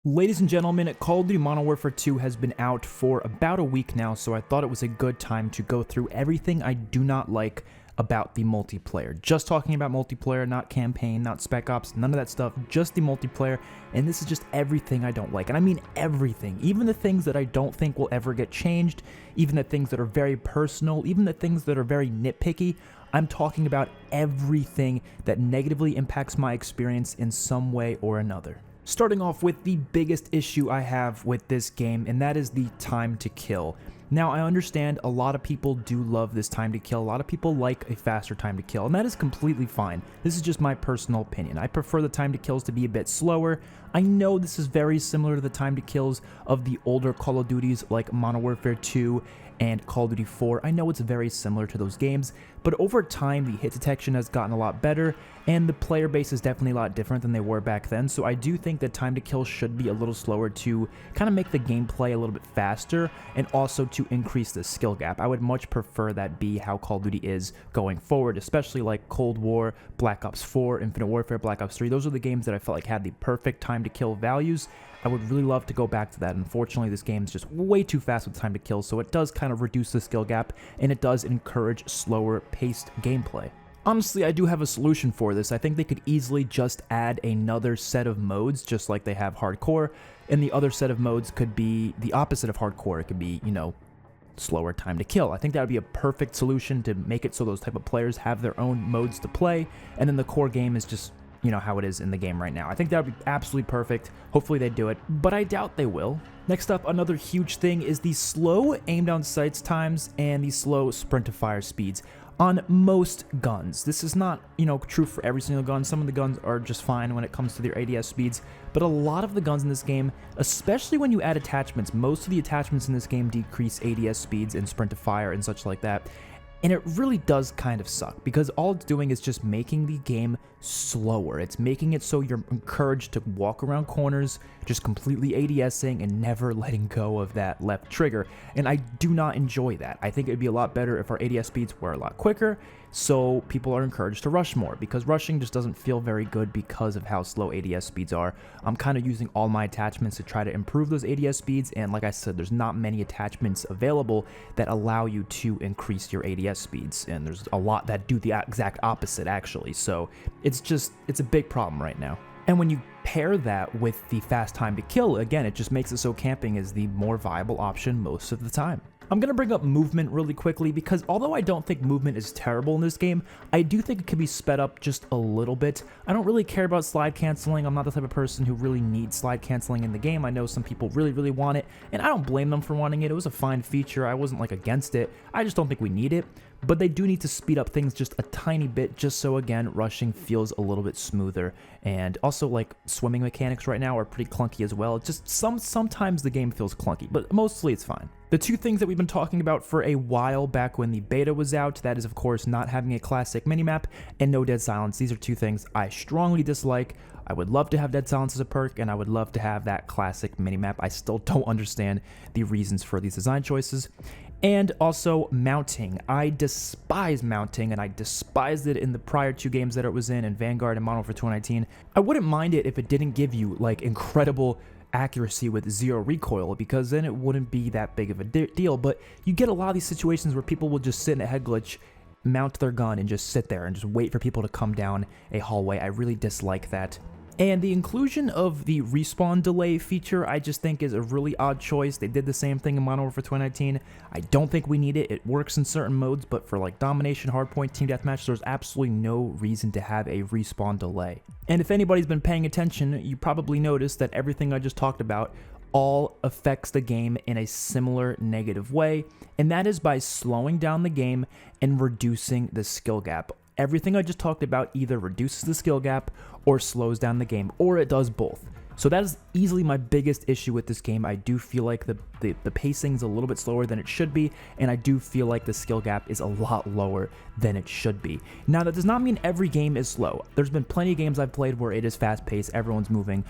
Ladies and gentlemen, Call of Duty Modern Warfare 2 has been out for about a week now, so I thought it was a good time to go through everything I do not like about the multiplayer. Just talking about multiplayer, not campaign, not Spec Ops, none of that stuff, just the multiplayer, and this is just everything I don't like. And I mean everything, even the things that I don't think will ever get changed, even the things that are very personal, even the things that are very nitpicky. I'm talking about everything that negatively impacts my experience in some way or another. Starting off with the biggest issue I have with this game, and that is the time to kill. Now, I understand a lot of people do love this time to kill. A lot of people like a faster time to kill, and that is completely fine. This is just my personal opinion. I prefer the time to kills to be a bit slower. I know this is very similar to the time to kills of the older Call of Duties like Modern Warfare 2 and Call of Duty 4. I know it's very similar to those games, but over time the hit detection has gotten a lot better, and the player base is definitely a lot different than they were back then, so I do think that time to kill should be a little slower to kind of make the gameplay a little bit faster, and also to increase the skill gap. I would much prefer that be how Call of Duty is going forward, especially like Cold War, Black Ops 4, Infinite Warfare, Black Ops 3. Those are the games that I felt like had the perfect time to kill values. I would really love to go back to that. Unfortunately, this game is just way too fast with time to kill, so it does kind of reduce the skill gap, and it does encourage slower paced gameplay. Honestly, I do have a solution for this. I think they could easily just add another set of modes, just like they have hardcore, and the other set of modes could be the opposite of hardcore. It could be, slower time to kill. I think that would be a perfect solution to make it so those type of players have their own modes to play, and then the core game is just how it is in the game right now. I think that would be absolutely perfect. Hopefully they do it, but I doubt they will. Next up, another huge thing is the slow aim down sights times and the slow sprint to fire speeds on most guns. This is not, true for every single gun. Some of the guns are just fine when it comes to their ADS speeds, but a lot of the guns in this game, especially when you add attachments, most of the attachments in this game decrease ADS speeds and sprint to fire and such like that. And it really does kind of suck, because all it's doing is just making the game slower. It's making it so you're encouraged to walk around corners, just completely ADSing and never letting go of that left trigger. And I do not enjoy that. I think it'd be a lot better if our ADS speeds were a lot quicker, so people are encouraged to rush more, because rushing just doesn't feel very good because of how slow ADS speeds are. I'm kind of using all my attachments to try to improve those ADS speeds, and like I said, there's not many attachments available that allow you to increase your ADS speeds, and there's a lot that do the exact opposite actually, so it's a big problem right now. And when you pair that with the fast time to kill, again, it just makes it so camping is the more viable option most of the time. I'm going to bring up movement really quickly, because although I don't think movement is terrible in this game, I do think it can be sped up just a little bit. I don't really care about slide canceling. I'm not the type of person who really needs slide canceling in the game. I know some people really, really want it, and I don't blame them for wanting it. It was a fine feature. I wasn't against it. I just don't think we need it. But they do need to speed up things just a tiny bit, just so, again, rushing feels a little bit smoother. And also, swimming mechanics right now are pretty clunky as well. It's just sometimes the game feels clunky, but mostly it's fine. The two things that we've been talking about for a while back when the beta was out, that is, of course, not having a classic minimap and no dead silence. These are two things I strongly dislike. I would love to have dead silence as a perk, and I would love to have that classic minimap. I still don't understand the reasons for these design choices. And also mounting. I despise mounting, and I despised it in the prior two games that it was in Vanguard and Modern Warfare 2019. I wouldn't mind it if it didn't give you incredible accuracy with zero recoil, because then it wouldn't be that big of a deal. But you get a lot of these situations where people will just sit in a head glitch, mount their gun, and just sit there and just wait for people to come down a hallway. I really dislike that. And the inclusion of the respawn delay feature, I just think is a really odd choice. They did the same thing in Modern Warfare 2019. I don't think we need it. It works in certain modes, but for domination, hardpoint, team deathmatch, there's absolutely no reason to have a respawn delay. And if anybody's been paying attention, you probably noticed that everything I just talked about all affects the game in a similar negative way, and that is by slowing down the game and reducing the skill gap. Everything I just talked about either reduces the skill gap or slows down the game, or it does both. So that is easily my biggest issue with this game. I do feel like the pacing is a little bit slower than it should be, and I do feel like the skill gap is a lot lower than it should be. Now, that does not mean every game is slow. There's been plenty of games I've played where it is fast-paced, everyone's moving,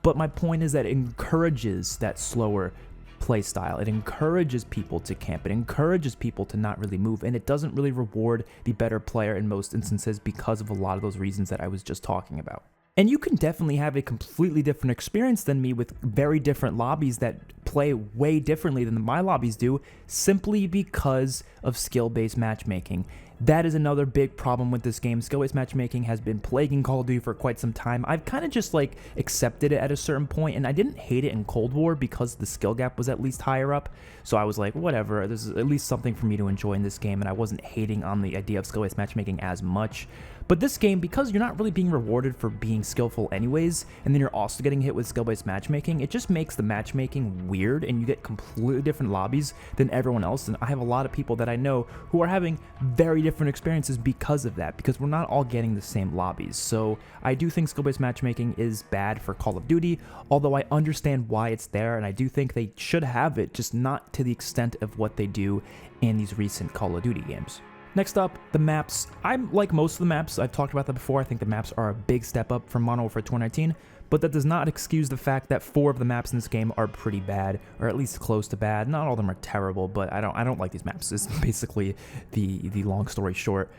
but my point is that it encourages that slower play style. It encourages people to camp. It encourages people to not really move, and it doesn't really reward the better player in most instances because of a lot of those reasons that I was just talking about. And you can definitely have a completely different experience than me with very different lobbies that play way differently than my lobbies do, simply because of skill-based matchmaking. That is another big problem with this game. Skill-based matchmaking has been plaguing Call of Duty for quite some time. I've kind of just like accepted it at a certain point, and I didn't hate it in Cold War because the skill gap was at least higher up. So I was like, whatever, this is at least something for me to enjoy in this game, and I wasn't hating on the idea of skill-based matchmaking as much. But this game, because you're not really being rewarded for being skillful anyways, and then you're also getting hit with skill-based matchmaking, it just makes the matchmaking weird, and you get completely different lobbies than everyone else. And I have a lot of people that I know who are having very different experiences because of that, because we're not all getting the same lobbies. So I do think skill-based matchmaking is bad for Call of Duty, although I understand why it's there, and I do think they should have it, just not to the extent of what they do in these recent Call of Duty games. Next up, the maps. I'm like most of the maps, I've talked about that before. I think the maps are a big step up from Modern Warfare 2019, but that does not excuse the fact that 4 of the maps in this game are pretty bad, or at least close to bad. Not all of them are terrible, but I don't like these maps. It's basically the long story short.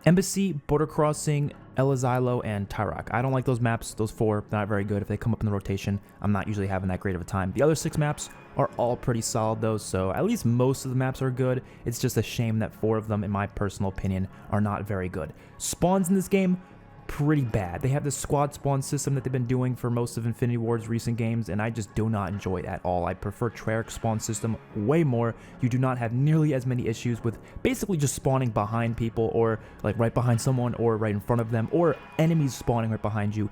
Embassy, Border Crossing, El Asilo, and Tyrock. I don't like those maps. Those 4, not very good. If they come up in the rotation, I'm not usually having that great of a time. The other 6 maps are all pretty solid though, so at least most of the maps are good. It's just a shame that 4 of them, in my personal opinion, are not very good. Spawns in this game, pretty bad. They have this squad spawn system that they've been doing for most of Infinity Ward's recent games, and I just do not enjoy it at all. I prefer Treyarch's spawn system way more. You do not have nearly as many issues with basically just spawning behind people, or like right behind someone, or right in front of them, or enemies spawning right behind you.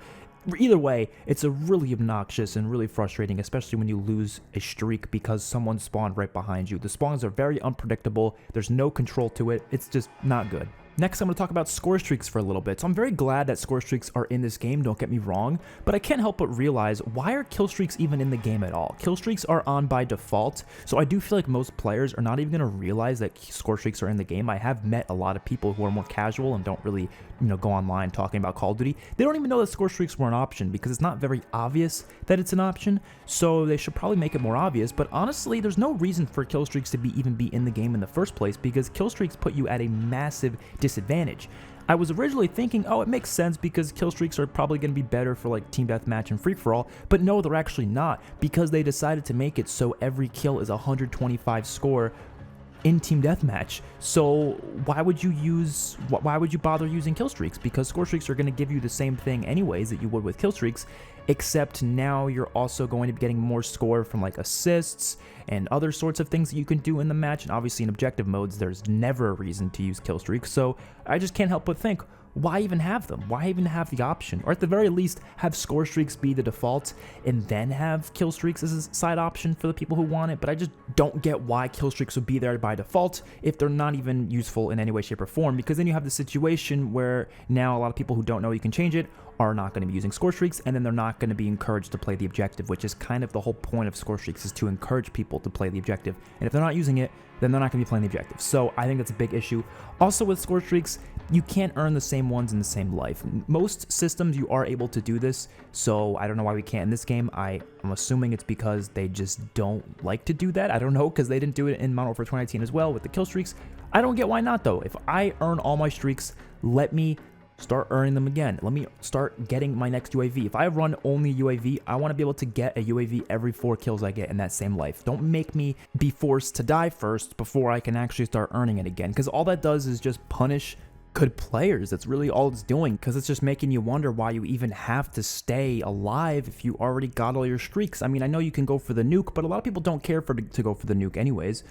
Either way, it's a really obnoxious and really frustrating, especially when you lose a streak because someone spawned right behind you. The spawns are very unpredictable. There's no control to it. It's just not good. Next, I'm going to talk about score streaks for a little bit. So I'm very glad that score streaks are in this game, don't get me wrong, but I can't help but realize, why are kill streaks even in the game at all? Kill streaks are on by default, so I do feel like most players are not even going to realize that score streaks are in the game. I have met a lot of people who are more casual and don't really, go online talking about Call of Duty. They don't even know that score streaks were an option because it's not very obvious that it's an option, so they should probably make it more obvious. But honestly, there's no reason for kill streaks to even be in the game in the first place, because kill streaks put you at a massive disadvantage. I was originally thinking, oh, it makes sense because kill streaks are probably going to be better for like team deathmatch and free-for-all, but no, they're actually not, because they decided to make it so every kill is a 125 score in team deathmatch. So why would you bother using kill streaks? Because score streaks are going to give you the same thing anyways that you would with kill streaks, except now you're also going to be getting more score from like assists and other sorts of things that you can do in the match. And obviously in objective modes, there's never a reason to use kill streaks. So I just can't help but think, why even have them? Why even have the option? Or at the very least, have score streaks be the default and then have kill streaks as a side option for the people who want it. But I just don't get why kill streaks would be there by default if they're not even useful in any way, shape, or form, because then you have the situation where now a lot of people who don't know you can change it are not going to be using score streaks, and then they're not going to be encouraged to play the objective, which is kind of the whole point of score streaks, is to encourage people to play the objective. And if they're not using it, then they're not going to be playing the objective. So I think that's a big issue. Also with score streaks, you can't earn the same ones in the same life. Most systems you are able to do this, so I don't know why we can't in this game. I'm assuming it's because they just don't like to do that. I don't know, because they didn't do it in Modern Warfare 2019 as well with the kill streaks. I don't get why not though. If I earn all my streaks, let me start earning them again. Let me start getting my next UAV. If I run only UAV, I want to be able to get a UAV every 4 kills I get in that same life. Don't make me be forced to die first before I can actually start earning it again, because all that does is just punish good players. That's really all it's doing, because it's just making you wonder why you even have to stay alive if you already got all your streaks. I mean, I know you can go for the nuke, but a lot of people don't care to go for the nuke anyways.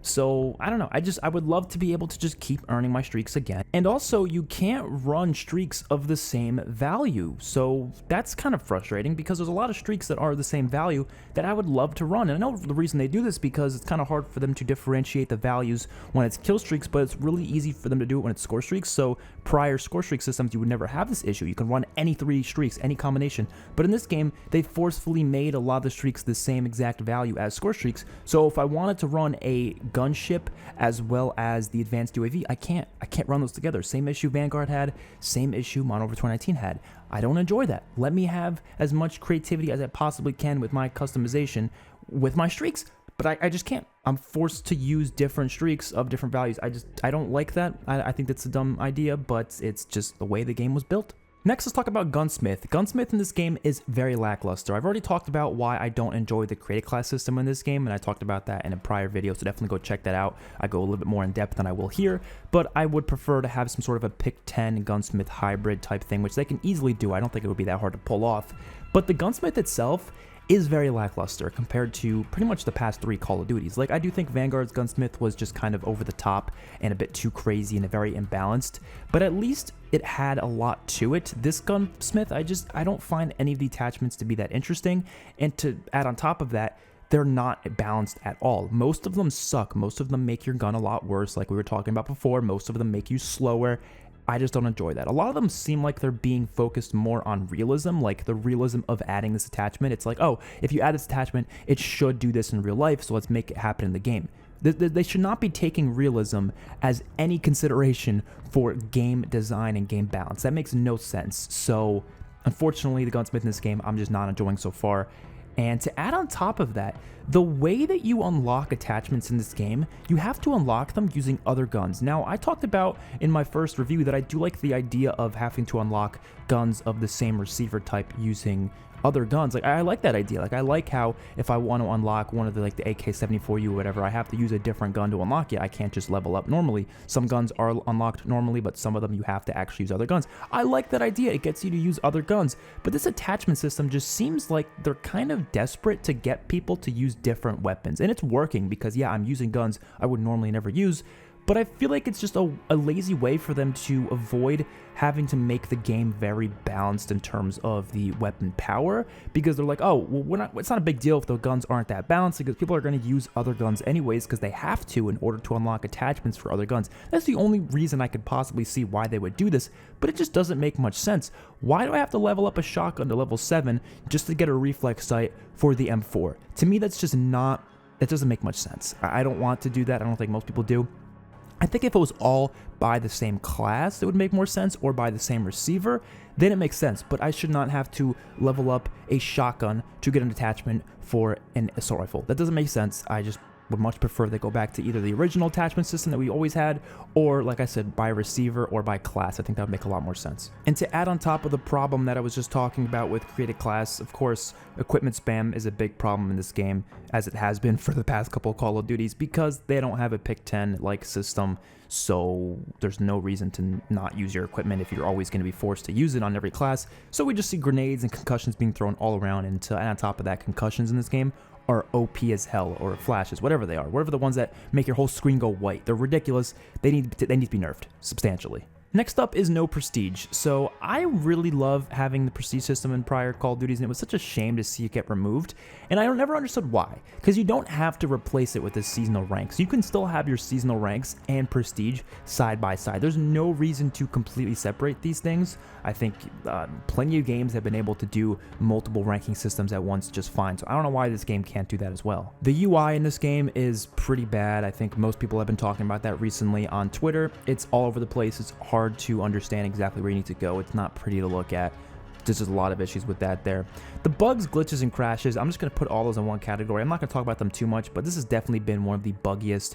So I don't know, I would love to be able to just keep earning my streaks again. And also, you can't run streaks of the same value, so that's kind of frustrating, because there's a lot of streaks that are the same value that I would love to run. And I know the reason they do this because it's kind of hard for them to differentiate the values when it's kill streaks, but it's really easy for them to do it when it's score streaks. So prior score streak systems, you would never have this issue. You can run any 3 streaks, any combination. But in this game, they forcefully made a lot of the streaks the same exact value as score streaks. So if I wanted to run a gunship as well as the advanced UAV, I can't run those together. Same issue Vanguard had, same issue Modern Warfare 2019 had. I don't enjoy that. Let me have as much creativity as I possibly can with my customization with my streaks, but I just can't. I'm forced to use different streaks of different values. I don't like that. I think that's a dumb idea, but it's just the way the game was built. Next, let's talk about Gunsmith. Gunsmith in this game is very lackluster. I've already talked about why I don't enjoy the created class system in this game, and I talked about that in a prior video, so definitely go check that out. I go a little bit more in depth than I will here, but I would prefer to have some sort of a pick 10 Gunsmith hybrid type thing, which they can easily do. I don't think it would be that hard to pull off, but the Gunsmith itself is very lackluster compared to pretty much the past 3 Call of Duties. Like, I do think Vanguard's Gunsmith was just kind of over the top and a bit too crazy and very imbalanced, but at least it had a lot to it. This Gunsmith, I don't find any of the attachments to be that interesting, and to add on top of that, they're not balanced at all. Most of them suck. Most of them make your gun a lot worse, like we were talking about before. Most of them make you slower. I just don't enjoy that. A lot of them seem like they're being focused more on realism, like the realism of adding this attachment. It's like, oh, if you add this attachment, it should do this in real life, so let's make it happen in the game. They should not be taking realism as any consideration for game design and game balance. That makes no sense. So, unfortunately, the Gunsmith in this game, I'm just not enjoying so far. And to add on top of that, the way that you unlock attachments in this game, you have to unlock them using other guns. Now, I talked about in my first review that I do like the idea of having to unlock guns of the same receiver type using other guns. Like, I like that idea. Like, I like how if I want to unlock one of the, like, the AK-74U or whatever, I have to use a different gun to unlock it. I can't just level up normally. Some guns are unlocked normally, but some of them you have to actually use other guns. I like that idea. It gets you to use other guns. But this attachment system just seems like they're kind of desperate to get people to use different weapons. And it's working because, yeah, I'm using guns I would normally never use, but I feel like it's just a lazy way for them to avoid having to make the game very balanced in terms of the weapon power, because they're like, oh, well, it's not a big deal if the guns aren't that balanced, because people are going to use other guns anyways because they have to in order to unlock attachments for other guns. That's the only reason I could possibly see why they would do this, but it just doesn't make much sense. Why do I have to level up a shotgun to level 7 just to get a reflex sight for the M4? To me, that's just not, that doesn't make much sense. I don't want to do that. I don't think most people do. I think if it was all by the same class, it would make more sense, or by the same receiver, then it makes sense. But I should not have to level up a shotgun to get an attachment for an assault rifle. That doesn't make sense. I just would much prefer they go back to either the original attachment system that we always had, or, like I said, by receiver or by class. I think that would make a lot more sense. And to add on top of the problem that I was just talking about with created class, of course, equipment spam is a big problem in this game, as it has been for the past couple of Call of Duties, because they don't have a pick 10 like system. So there's no reason to not use your equipment if you're always going to be forced to use it on every class. So we just see grenades and concussions being thrown all around, and on top of that, concussions in this game are OP as hell, or flashes, whatever they are, whatever the ones that make your whole screen go white. They're ridiculous. They need to be nerfed substantially. Next up is no prestige. So I really love having the prestige system in prior Call of Duties, and it was such a shame to see it get removed. And I never understood why, because you don't have to replace it with the seasonal ranks. You can still have your seasonal ranks and prestige side by side. There's no reason to completely separate these things. I think plenty of games have been able to do multiple ranking systems at once just fine. So I don't know why this game can't do that as well. The UI in this game is pretty bad. I think most people have been talking about that recently on Twitter. It's all over the place. It's hard to understand exactly where you need to go. It's not pretty to look at. There's just a lot of issues with that there. The bugs, glitches, and crashes, I'm just going to put all those in one category. I'm not going to talk about them too much, but this has definitely been one of the buggiest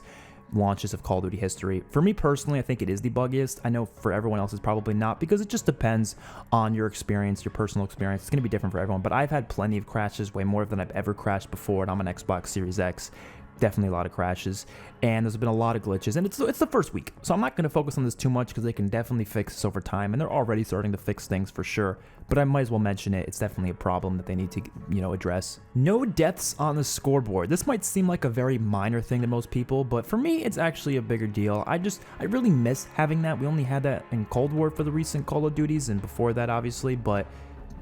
launches of Call of Duty history. For me personally, I think it is the buggiest. I know for everyone else it's probably not, because it just depends on your experience, your personal experience. It's going to be different for everyone, but I've had plenty of crashes, way more than I've ever crashed before, and I'm an Xbox Series X. Definitely a lot of crashes, and there's been a lot of glitches, and it's the first week, so I'm not going to focus on this too much because they can definitely fix this over time, and they're already starting to fix things for sure, but I might as well mention it. It's definitely a problem that they need to, address. No deaths on the scoreboard. This might seem like a very minor thing to most people, but for me, it's actually a bigger deal. I really miss having that. We only had that in Cold War for the recent Call of Duties, and before that, obviously, but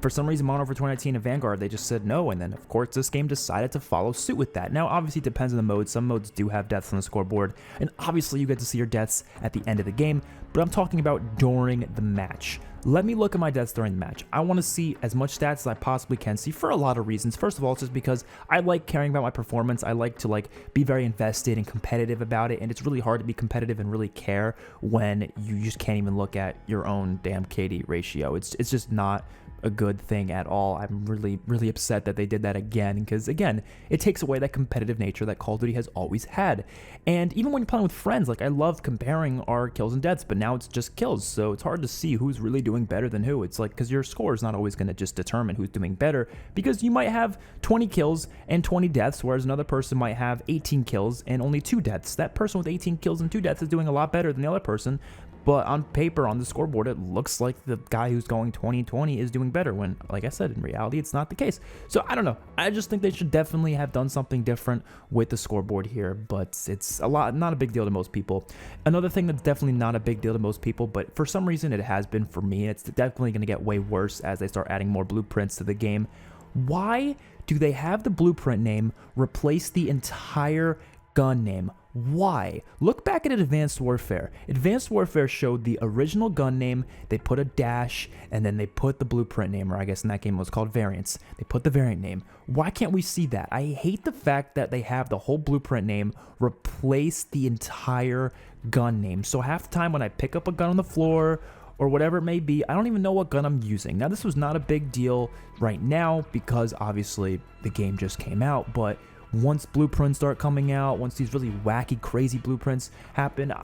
for some reason, Modern Warfare 2019 and Vanguard, they just said no, and then, of course, this game decided to follow suit with that. Now, obviously, it depends on the mode. Some modes do have deaths on the scoreboard, and obviously, you get to see your deaths at the end of the game, but I'm talking about during the match. Let me look at my deaths during the match. I want to see as much stats as I possibly can see for a lot of reasons. First of all, it's just because I like caring about my performance. I like to be very invested and competitive about it, and it's really hard to be competitive and really care when you just can't even look at your own damn KD ratio. It's just not a good thing at all. I'm really upset that they did that again, because again, it takes away that competitive nature that Call of Duty has always had. And even when you're playing with friends, like I love comparing our kills and deaths, but now it's just kills, so it's hard to see who's really doing better than who. It's like, because your score is not always going to just determine who's doing better, because you might have 20 kills and 20 deaths, whereas another person might have 18 kills and only 2 deaths. That person with 18 kills and 2 deaths is doing a lot better than the other person, but on paper, on the scoreboard, it looks like the guy who's going 20-20 is doing better, when, like I said, in reality, it's not the case. So I don't know. I just think they should definitely have done something different with the scoreboard here, but it's not a big deal to most people. Another thing that's definitely not a big deal to most people, but for some reason it has been for me, and it's definitely going to get way worse as they start adding more blueprints to the game. Why do they have the blueprint name replace the entire gun name? Why? Look back at Advanced Warfare. Advanced Warfare showed the original gun name, they put a dash, and then they put the blueprint name, or I guess in that game it was called variants. They put the variant name. Why can't we see that? I hate the fact that they have the whole blueprint name replace the entire gun name. So half the time when I pick up a gun on the floor, or whatever it may be, I don't even know what gun I'm using. Now, this was not a big deal right now, because obviously the game just came out, but once blueprints start coming out, once these really wacky, crazy blueprints happen,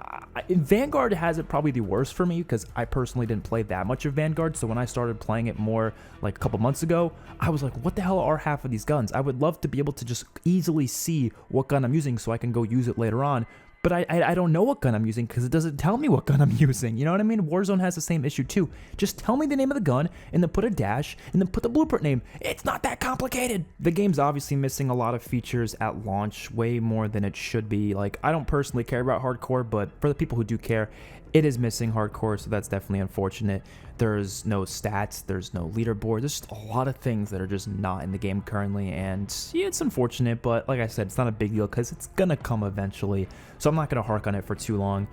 Vanguard has it probably the worst for me, because I personally didn't play that much of Vanguard, so when I started playing it more like a couple months ago, I was like, what the hell are half of these guns? I would love to be able to just easily see what gun I'm using so I can go use it later on. But I don't know what gun I'm using, because it doesn't tell me what gun I'm using. You know what I mean? Warzone has the same issue too. Just tell me the name of the gun, and then put a dash, and then put the blueprint name. It's not that complicated. The game's obviously missing a lot of features at launch, way more than it should be. Like, I don't personally care about hardcore, but for the people who do care, it is missing hardcore, so that's definitely unfortunate. There's no stats, there's no leaderboard, there's just a lot of things that are just not in the game currently, and yeah, it's unfortunate, but like I said, it's not a big deal because it's gonna come eventually, so I'm not gonna hark on it for too long.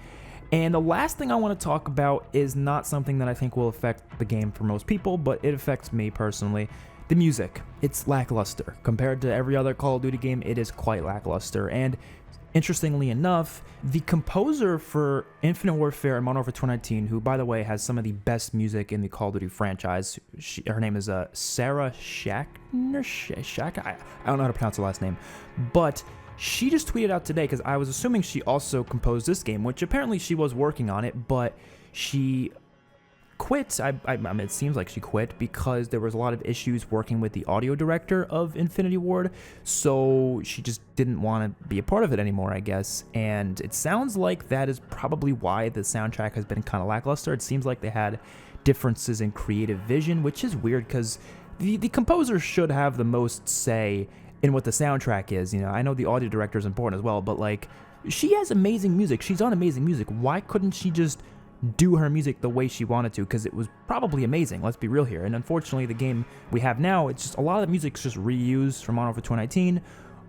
And the last thing I want to talk about is not something that I think will affect the game for most people, but it affects me personally. The music. It's lackluster. Compared to every other Call of Duty game, it is quite lackluster, and interestingly enough, the composer for Infinite Warfare and Modern Warfare 2019, who, by the way, has some of the best music in the Call of Duty franchise, her name is Sarah Schachner? I don't know how to pronounce her last name, but she just tweeted out today, because I was assuming she also composed this game, which apparently she was working on it, but she quit. I mean, it seems like she quit because there was a lot of issues working with the audio director of Infinity Ward, so she just didn't want to be a part of it anymore, I guess. And it sounds like that is probably why the soundtrack has been kind of lackluster. It seems like they had differences in creative vision, which is weird, because the composer should have the most say in what the soundtrack is. You know, I know the audio director is important as well, but like, she has amazing music. She's on amazing music. Why couldn't she just do her music the way she wanted to? Because it was probably amazing, let's be real here. And unfortunately, the game we have now, it's just a lot of the music's just reused from Modern Warfare 2019,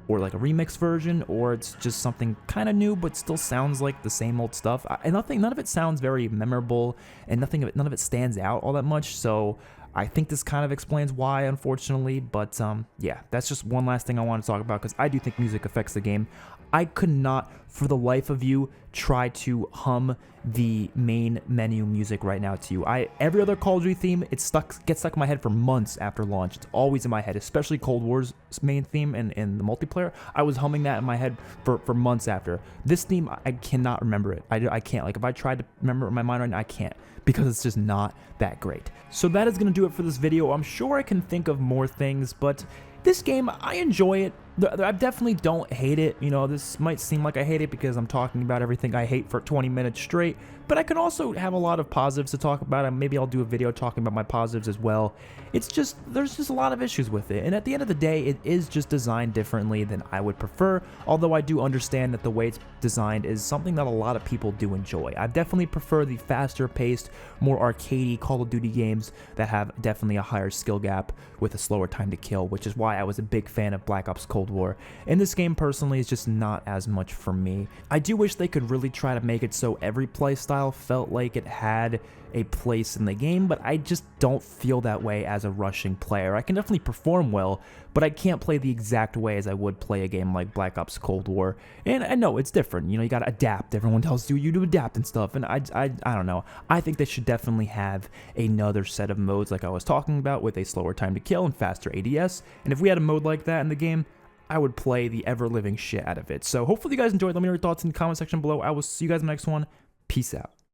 or like a remix version, or it's just something kind of new but still sounds like the same old stuff. And none of it sounds very memorable, and none of it stands out all that much. So I think this kind of explains why, unfortunately. But yeah, that's just one last thing I want to talk about, because I do think music affects the game. I could not, for the life of you, try to hum the main menu music right now to you. Every other Call of Duty theme, gets stuck in my head for months after launch. It's always in my head, especially Cold War's main theme and the multiplayer. I was humming that in my head for months after. This theme, I cannot remember it. I can't. Like, if I tried to remember it in my mind right now, I can't, because it's just not that great. So that is going to do it for this video. I'm sure I can think of more things, but this game, I enjoy it. I definitely don't hate it. You know, this might seem like I hate it because I'm talking about everything I hate for 20 minutes straight, but I can also have a lot of positives to talk about, and maybe I'll do a video talking about my positives as well. It's just, there's just a lot of issues with it, and at the end of the day, it is just designed differently than I would prefer, although I do understand that the way it's designed is something that a lot of people do enjoy. I definitely prefer the faster paced, more arcadey Call of Duty games that have definitely a higher skill gap with a slower time to kill, which is why I was a big fan of Black Ops Cold War. And this game personally is just not as much for me. I do wish they could really try to make it so every playstyle style felt like it had a place in the game, but I just don't feel that way as a rushing player. I can definitely perform well, but I can't play the exact way as I would play a game like Black Ops Cold War. And I know it's different, you know, you gotta adapt. Everyone tells you to adapt and stuff, and I don't know. I think they should definitely have another set of modes like I was talking about, with a slower time to kill and faster ADS, and if we had a mode like that in the game, I would play the ever-living shit out of it. So hopefully you guys enjoyed. Let me know your thoughts in the comment section below. I will see you guys in the next one. Peace out.